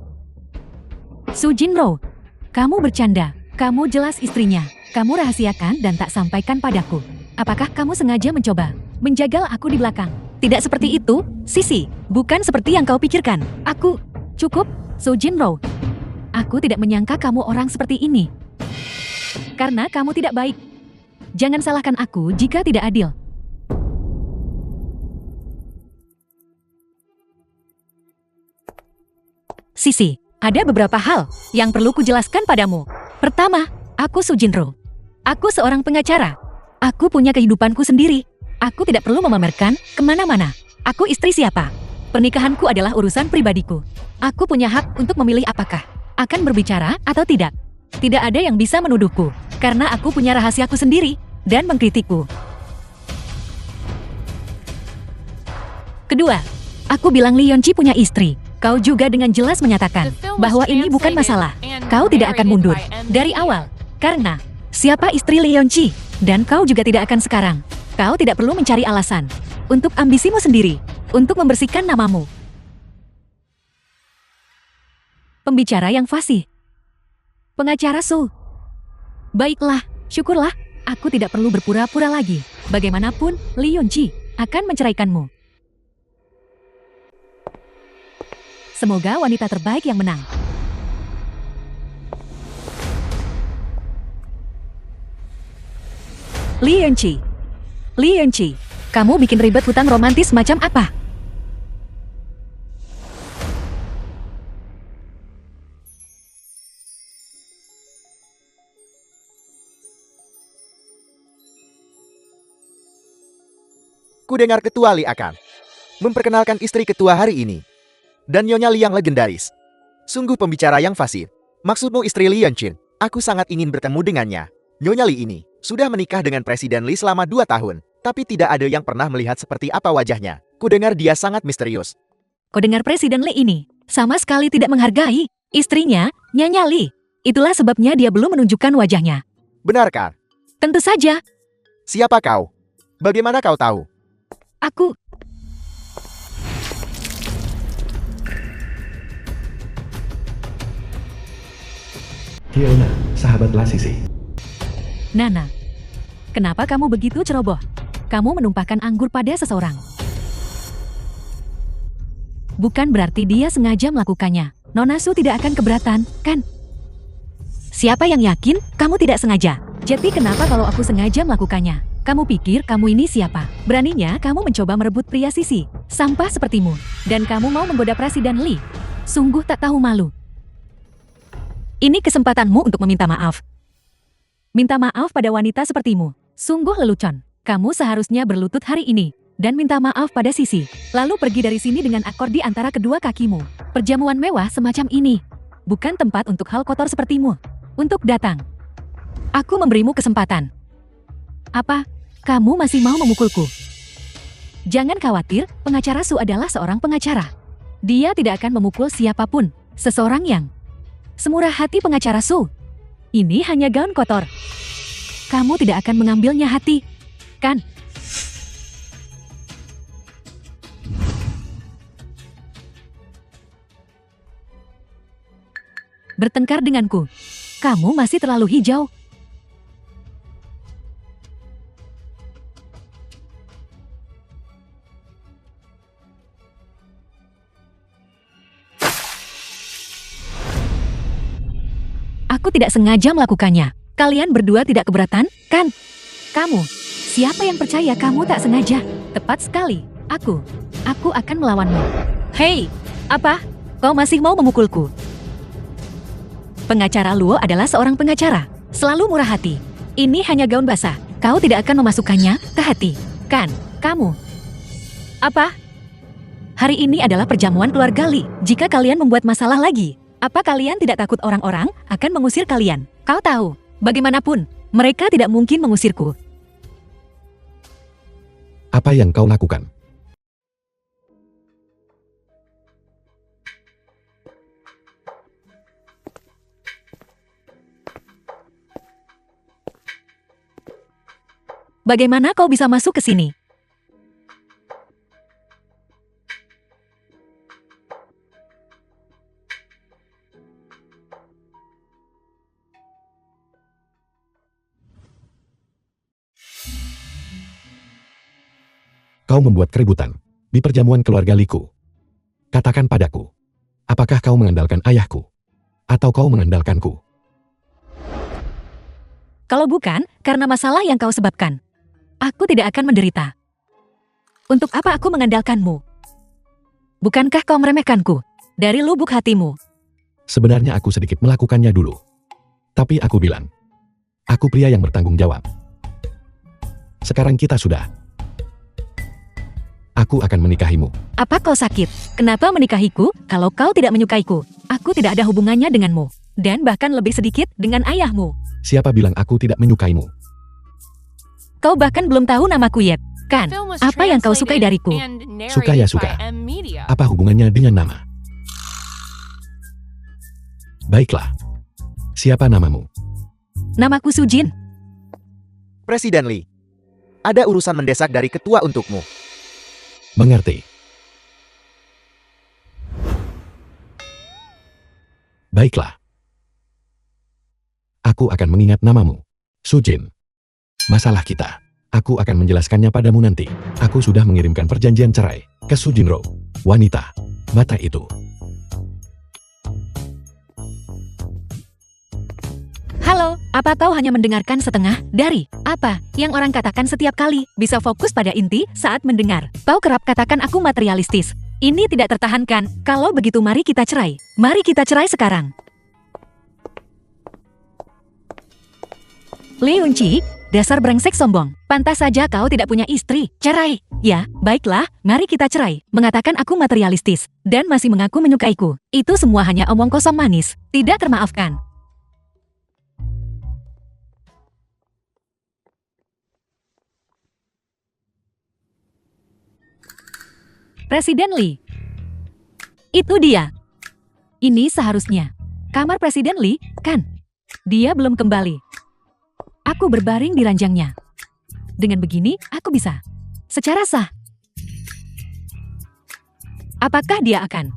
Su Jinro, kamu bercanda. Kamu jelas istrinya. Kamu rahasiakan dan tak sampaikan padaku. Apakah kamu sengaja mencoba menjagal aku di belakang? Tidak seperti itu, Sisi. Bukan seperti yang kau pikirkan. Aku... Cukup, Su Jinro. Aku tidak menyangka kamu orang seperti ini. Karena kamu tidak baik. Jangan salahkan aku jika tidak adil. Sisi, ada beberapa hal yang perlu kujelaskan padamu. Pertama, aku Su Jinro. Aku seorang pengacara. Aku punya kehidupanku sendiri. Aku tidak perlu memamerkan kemana-mana. Aku istri siapa? Pernikahanku adalah urusan pribadiku. Aku punya hak untuk memilih apakah akan berbicara atau tidak. Tidak ada yang bisa menuduhku, karena aku punya rahasiaku sendiri dan mengkritikku. Kedua, aku bilang Li Yonqi punya istri. Kau juga dengan jelas menyatakan bahwa ini bukan masalah. Kau tidak akan mundur dari awal. Karena siapa istri Li Yonqi? Dan kau juga tidak akan sekarang. Kau tidak perlu mencari alasan. Untuk ambisimu sendiri. Untuk membersihkan namamu. Pembicara yang fasih. Pengacara Su. Baiklah, syukurlah. Aku tidak perlu berpura-pura lagi. Bagaimanapun, Li Yonqi akan menceraikanmu. Semoga wanita terbaik yang menang. Li Yonqi. Li Yonqi, kamu bikin ribet hutang romantis macam apa? Kudengar Ketua Li akan memperkenalkan istri ketua hari ini. Dan Nyonya Li yang legendaris. Sungguh pembicara yang fasih. Maksudmu istri Li Yonqi? Aku sangat ingin bertemu dengannya. Nyonya Li ini sudah menikah dengan Presiden Li selama 2 tahun. Tapi tidak ada yang pernah melihat seperti apa wajahnya. Kudengar dia sangat misterius. Kau dengar Presiden Li ini sama sekali tidak menghargai istrinya, Nyonya Li. Itulah sebabnya dia belum menunjukkan wajahnya. Benarkah? Tentu saja. Siapa kau? Bagaimana kau tahu? Aku... Fiona, sahabatlah Sisi. Nana, kenapa kamu begitu ceroboh? Kamu menumpahkan anggur pada seseorang. Bukan berarti dia sengaja melakukannya. Nona Su tidak akan keberatan, kan? Siapa yang yakin kamu tidak sengaja? Jadi kenapa kalau aku sengaja melakukannya? Kamu pikir kamu ini siapa? Beraninya kamu mencoba merebut pria Sisi, sampah sepertimu. Dan kamu mau menggoda Presiden Li. Sungguh tak tahu malu. Ini kesempatanmu untuk meminta maaf. Minta maaf pada wanita sepertimu. Sungguh lelucon. Kamu seharusnya berlutut hari ini dan minta maaf pada Sisi. Lalu pergi dari sini dengan akor di antara kedua kakimu. Perjamuan mewah semacam ini bukan tempat untuk hal kotor sepertimu. Untuk datang. Aku memberimu kesempatan. Apa? Kamu masih mau memukulku? Jangan khawatir, pengacara Su adalah seorang pengacara. Dia tidak akan memukul siapapun. Seseorang yang semurah hati pengacara Su. Ini hanya gaun kotor. Kamu tidak akan mengambilnya hati, kan? Bertengkar denganku. Kamu masih terlalu hijau. Aku tidak sengaja melakukannya. Kalian berdua tidak keberatan, kan? Kamu, siapa yang percaya kamu tak sengaja? Tepat sekali. Aku akan melawanmu. Hei, apa? Kau masih mau memukulku? Pengacara Luo adalah seorang pengacara. Selalu murah hati. Ini hanya gaun basah. Kau tidak akan memasukkannya ke hati, kan? Kamu. Apa? Hari ini adalah perjamuan keluarga Li. Jika kalian membuat masalah lagi, apa kalian tidak takut orang-orang akan mengusir kalian? Kau tahu, bagaimanapun, mereka tidak mungkin mengusirku. Apa yang kau lakukan? Bagaimana kau bisa masuk ke sini? Kau membuat keributan di perjamuan keluarga Liku. Katakan padaku, apakah kau mengandalkan ayahku? Atau kau mengandalkanku? Kalau bukan, karena masalah yang kau sebabkan, aku tidak akan menderita. Untuk apa aku mengandalkanmu? Bukankah kau meremehkanku dari lubuk hatimu? Sebenarnya aku sedikit melakukannya dulu. Tapi aku bilang, aku pria yang bertanggung jawab. Sekarang kita sudah. Aku akan menikahimu. Apa kau sakit? Kenapa menikahiku kalau kau tidak menyukaiku? Aku tidak ada hubungannya denganmu. Dan bahkan lebih sedikit dengan ayahmu. Siapa bilang aku tidak menyukaimu? Kau bahkan belum tahu namaku yet. Kan, The film was apa yang kau sukai translated dariku? and Suka ya narrated suka. by M Media. Apa hubungannya dengan nama? Baiklah. Siapa namamu? Namaku Sujin. Presiden Lee, ada urusan mendesak dari ketua untukmu. Mengerti. Baiklah. Aku akan mengingat namamu. Sujin. Masalah kita. Aku akan menjelaskannya padamu nanti. Aku sudah mengirimkan perjanjian cerai ke Sujinro. Wanita. Mata itu. Halo, apa kau hanya mendengarkan setengah dari apa yang orang katakan setiap kali? Bisa fokus pada inti saat mendengar. Kau kerap katakan aku materialistis. Ini tidak tertahankan. Kalau begitu mari kita cerai. Mari kita cerai sekarang. Lee Yunchi, dasar brengsek sombong. Pantas saja kau tidak punya istri. Cerai. Ya, baiklah, mari kita cerai. Mengatakan aku materialistis dan masih mengaku menyukaiku. Itu semua hanya omong kosong manis. Tidak termaafkan. Presiden Lee. Itu dia. Ini seharusnya kamar Presiden Lee, kan? Dia belum kembali. Aku berbaring di ranjangnya. Dengan begini, aku bisa. Secara sah. Apakah dia akan?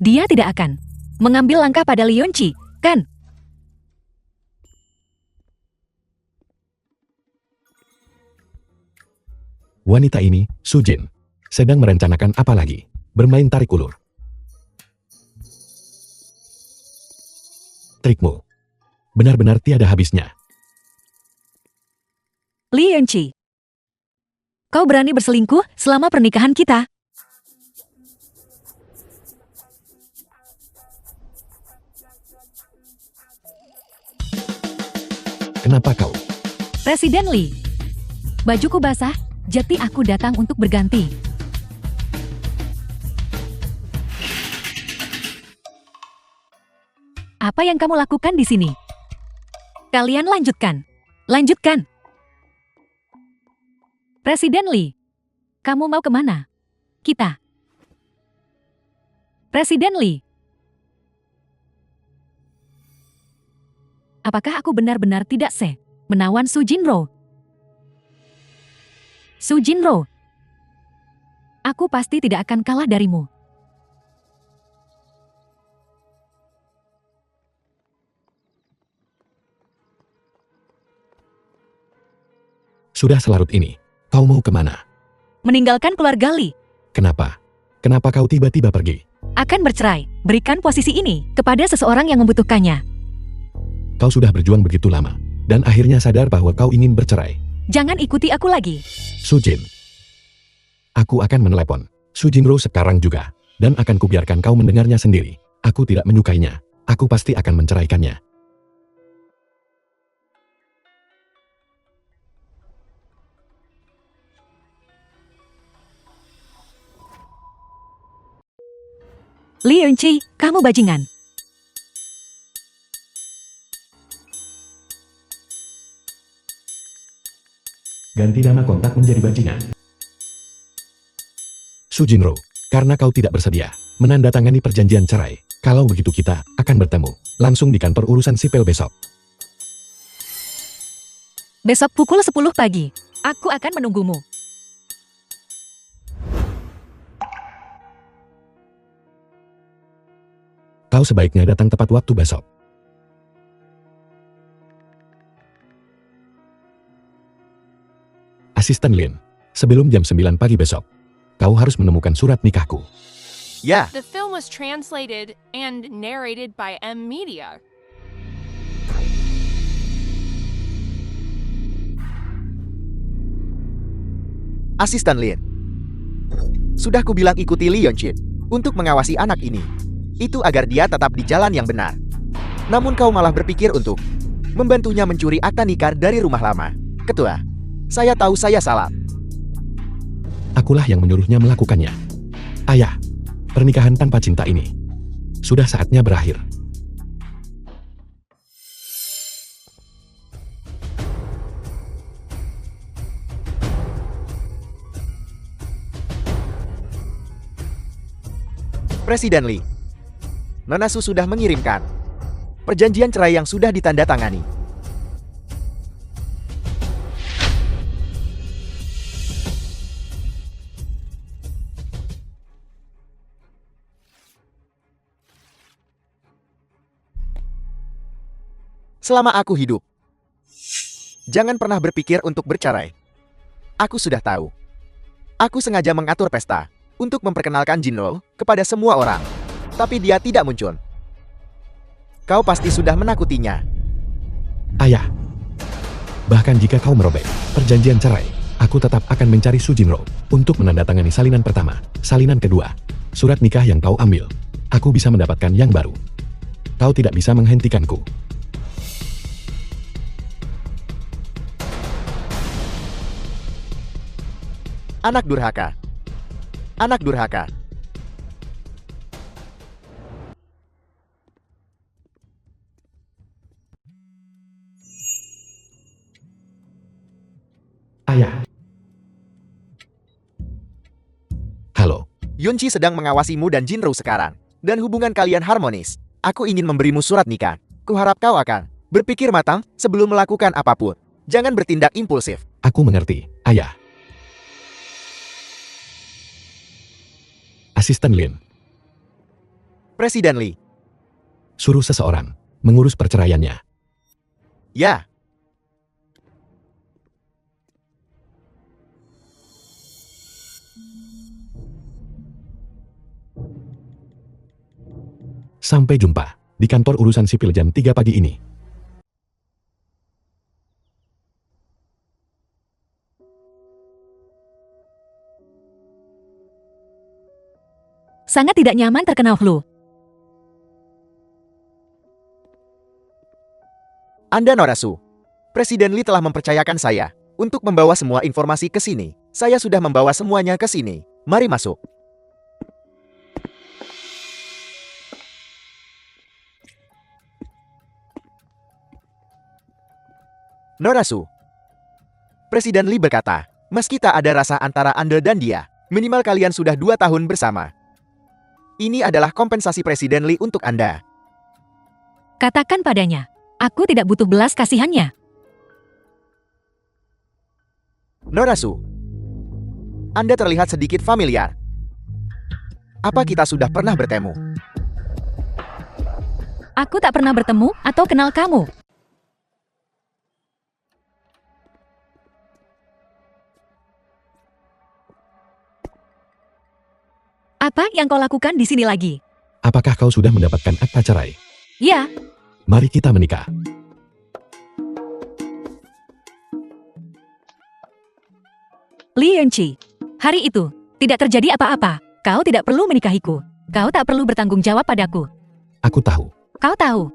Dia tidak akan mengambil langkah pada Lee Yunchi, kan? Wanita ini, Sujin, sedang merencanakan apa lagi? Bermain tarik ulur. Trikmu benar-benar tiada habisnya. Lee Yunchi. Kau berani berselingkuh selama pernikahan kita? Kenapa kau? Presiden Lee. Bajuku basah, jadi aku datang untuk berganti. Apa yang kamu lakukan di sini? Kalian lanjutkan. Lanjutkan. Presiden Lee. Kamu mau kemana? Kita. Presiden Lee. Apakah aku benar-benar tidak menawan Sujinro? Sujinro. Aku pasti tidak akan kalah darimu. Sudah selarut ini. Kau mau kemana? Meninggalkan keluarga Lee. Kenapa? Kenapa kau tiba-tiba pergi? Akan bercerai. Berikan posisi ini kepada seseorang yang membutuhkannya. Kau sudah berjuang begitu lama, dan akhirnya sadar bahwa kau ingin bercerai. Jangan ikuti aku lagi. Sujin. Aku akan menelepon Sujinro sekarang juga, dan akan kubiarkan kau mendengarnya sendiri. Aku tidak menyukainya. Aku pasti akan menceraikannya. Lee Yunchi, kamu bajingan. Ganti nama kontak menjadi bajingan. Sujinro, karena kau tidak bersedia menandatangani perjanjian cerai, kalau begitu kita akan bertemu langsung di kantor urusan sipil besok. Besok pukul 10 pagi. Aku akan menunggumu. Kau sebaiknya datang tepat waktu besok. Asisten Lin, sebelum jam 9 pagi besok, kau harus menemukan surat nikahku. Ya, The film was translated and narrated by M Media. Asisten Lin. Sudah kubilang ikuti Lee Yonchit untuk mengawasi anak ini. Itu agar dia tetap di jalan yang benar. Namun kau malah berpikir untuk membantunya mencuri akta nikah dari rumah lama. Ketua, saya tahu saya salah. Akulah yang menyuruhnya melakukannya. Ayah, pernikahan tanpa cinta ini sudah saatnya berakhir. Presiden Lee, Nona Su sudah mengirimkan perjanjian cerai yang sudah ditandatangani. Selama aku hidup, jangan pernah berpikir untuk bercerai. Aku sudah tahu. Aku sengaja mengatur pesta untuk memperkenalkan Jinro kepada semua orang. Tapi dia tidak muncul. Kau pasti sudah menakutinya. Ayah. Bahkan jika kau merobek perjanjian cerai, aku tetap akan mencari Su Jinro untuk menandatangani salinan pertama, salinan kedua, surat nikah yang kau ambil. Aku bisa mendapatkan yang baru. Kau tidak bisa menghentikanku. Anak durhaka. Anak durhaka. Ayah. Halo. Yunchi sedang mengawasimu dan Jinro sekarang. Dan hubungan kalian harmonis. Aku ingin memberimu surat nikah. Kuharap kau akan berpikir matang sebelum melakukan apapun. Jangan bertindak impulsif. Aku mengerti, Ayah. Asisten Lin, Presiden Lee. suruh seseorang mengurus perceraiannya. Ya. Sampai jumpa di kantor urusan sipil jam 3 pagi ini. Sangat tidak nyaman terkena flu. Anda Nora Su. Presiden Lee telah mempercayakan saya untuk membawa semua informasi ke sini. Saya sudah membawa semuanya ke sini. Mari masuk. Nora Su. Presiden Lee berkata, meski tak ada rasa antara Anda dan dia, minimal kalian sudah 2 tahun bersama. Ini adalah kompensasi Presiden Lee untuk Anda. Katakan padanya, aku tidak butuh belas kasihannya. Nora Su. Anda terlihat sedikit familiar. Apa kita sudah pernah bertemu? Aku tak pernah bertemu atau kenal kamu. Apa yang kau lakukan di sini lagi? Apakah kau sudah mendapatkan akta cerai? Ya, Mari kita menikah. Lee Yunchi. Hari itu, tidak terjadi apa-apa. Kau tidak perlu menikahiku. Kau tak perlu bertanggung jawab padaku. Aku tahu. Kau tahu.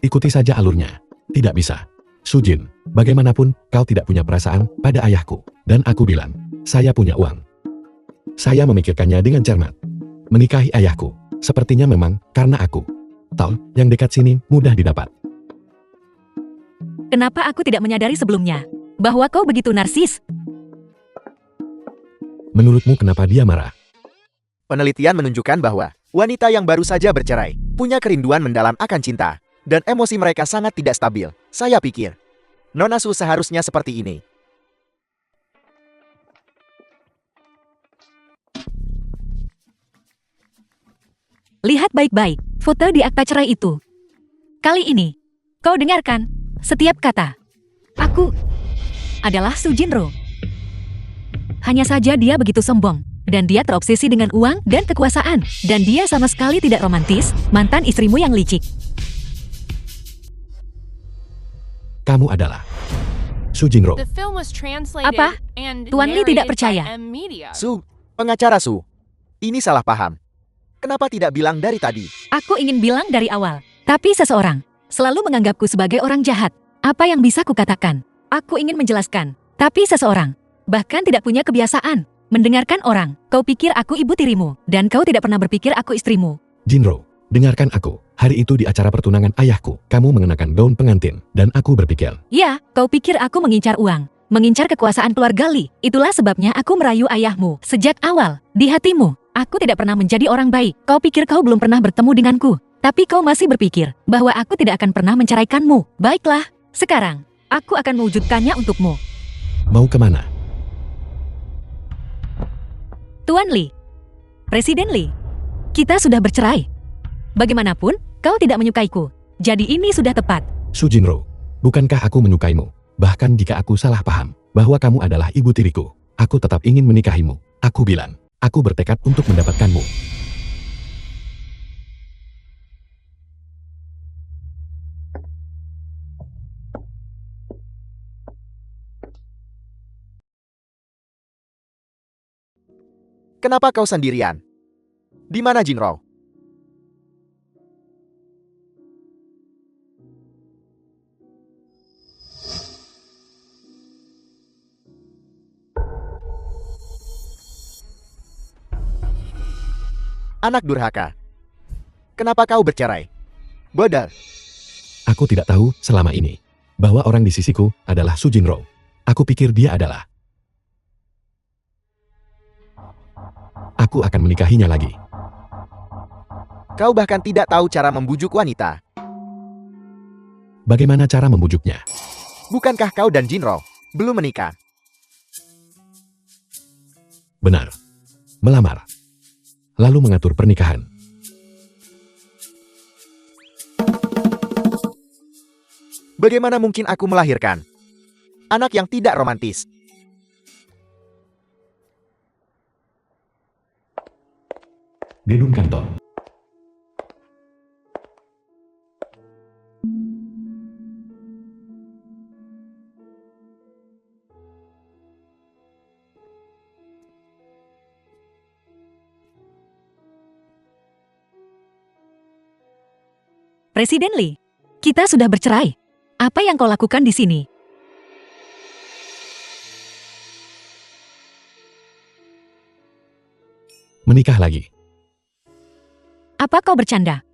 Ikuti saja alurnya. Tidak bisa. Sujin, bagaimanapun kau tidak punya perasaan pada ayahku. Dan aku bilang, saya punya uang. Saya memikirkannya dengan cermat. Menikahi ayahku, sepertinya memang karena aku tahu yang dekat sini mudah didapat. Kenapa aku tidak menyadari sebelumnya bahwa kau begitu narsis? Menurutmu kenapa dia marah? Penelitian menunjukkan bahwa wanita yang baru saja bercerai punya kerinduan mendalam akan cinta, dan emosi mereka sangat tidak stabil. Saya pikir, Nona Su seharusnya seperti ini. Lihat baik-baik foto di akta cerai itu. Kali ini, kau dengarkan setiap kata. Aku adalah Su Jinro. Hanya saja dia begitu sombong, dan dia terobsesi dengan uang dan kekuasaan, dan dia sama sekali tidak romantis, mantan istrimu yang licik. Kamu adalah Su Jinro. The film was translated Apa? and Tuan Lee tidak narrated percaya. by M Media. Su, pengacara Su. Ini salah paham. Kenapa tidak bilang dari tadi? Aku ingin bilang dari awal, tapi seseorang selalu menganggapku sebagai orang jahat. Apa yang bisa kukatakan? Aku ingin menjelaskan, tapi seseorang bahkan tidak punya kebiasaan mendengarkan orang. Kau pikir aku ibu tirimu, dan kau tidak pernah berpikir aku istrimu. Jinro, dengarkan aku. Hari itu di acara pertunangan ayahku, kamu mengenakan gaun pengantin, dan aku berpikir, Ya, kau pikir aku mengincar uang, mengincar kekuasaan keluarga Lee. Itulah sebabnya aku merayu ayahmu sejak awal. Di hatimu, Aku tidak pernah menjadi orang baik. Kau pikir kau belum pernah bertemu denganku, tapi kau masih berpikir bahwa aku tidak akan pernah menceraikanmu. Baiklah, sekarang aku akan mewujudkannya untukmu. Mau kemana? Tuan Li, Presiden Li, kita sudah bercerai. Bagaimanapun, kau tidak menyukaiku. Jadi ini sudah tepat. Su Jinro, bukankah aku menyukaimu? Bahkan jika aku salah paham bahwa kamu adalah ibu tiriku, aku tetap ingin menikahimu. Aku bilang, aku bertekad untuk mendapatkanmu. Kenapa kau sendirian? Di mana Jinro? Anak durhaka. Kenapa kau bercerai? Bodoh. Aku tidak tahu selama ini bahwa orang di sisiku adalah Su Jinro. Aku pikir dia adalah. Aku akan menikahinya lagi. Kau bahkan tidak tahu cara membujuk wanita. Bagaimana cara membujuknya? Bukankah kau dan Jinro belum menikah? Benar. Melamar. Lalu mengatur pernikahan. Bagaimana mungkin aku melahirkan anak yang tidak romantis? Gedung kantor. Presiden Li, kita sudah bercerai. Apa yang kau lakukan di sini? Menikah lagi. Apa kau bercanda?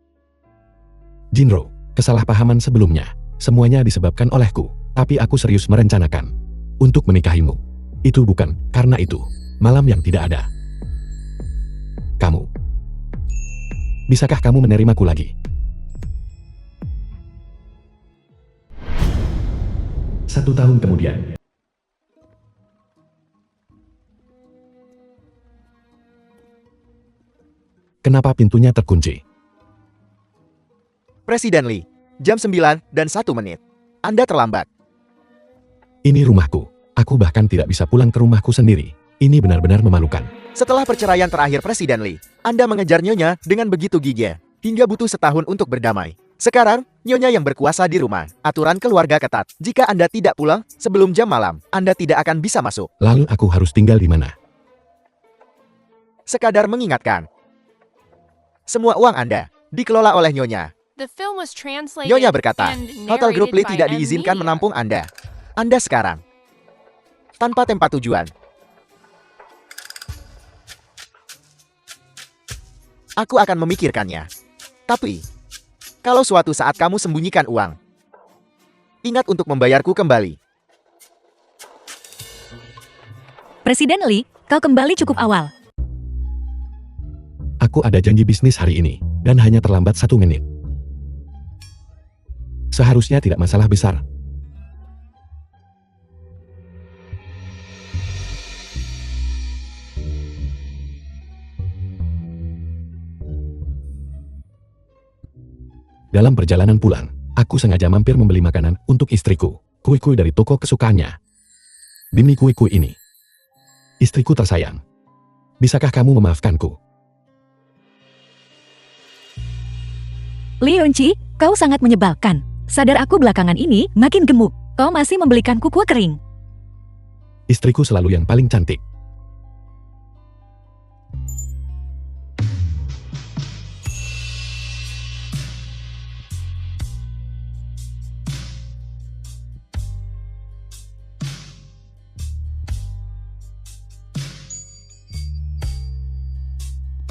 Jinro, kesalahpahaman sebelumnya. Semuanya disebabkan olehku. Tapi aku serius merencanakan untuk menikahimu. Itu bukan karena itu. Malam yang tidak ada. Kamu. Bisakah kamu menerimaku lagi? Satu tahun kemudian. Kenapa pintunya terkunci? Presiden Li, jam 9 dan 1 menit. Anda terlambat. Ini rumahku. Aku bahkan tidak bisa pulang ke rumahku sendiri. Ini benar-benar memalukan. Setelah perceraian terakhir Presiden Li, Anda mengejar Nyonya dengan begitu gigih, hingga butuh setahun untuk berdamai. Sekarang, Nyonya yang berkuasa di rumah. Aturan keluarga ketat. Jika Anda tidak pulang sebelum jam malam, Anda tidak akan bisa masuk. Lalu aku harus tinggal di mana? Sekadar mengingatkan. Semua uang Anda dikelola oleh Nyonya. The film was translated Nyonya berkata, and Hotel Group Lee narrated by tidak M. diizinkan Media. menampung Anda. Anda sekarang tanpa tempat tujuan. Aku akan memikirkannya. Tapi, kalau suatu saat kamu sembunyikan uang, ingat untuk membayarku kembali. Presiden Li, kau kembali cukup awal. Aku ada janji bisnis hari ini, dan hanya terlambat 1 menit. Seharusnya tidak masalah besar. Dalam perjalanan pulang, aku sengaja mampir membeli makanan untuk istriku, kue-kue dari toko kesukaannya. Demi kue-kue ini, istriku tersayang, bisakah kamu memaafkanku? Li Yunci, kau sangat menyebalkan. Sadar aku belakangan ini makin gemuk. Kau masih membelikanku kue kering. Istriku selalu yang paling cantik.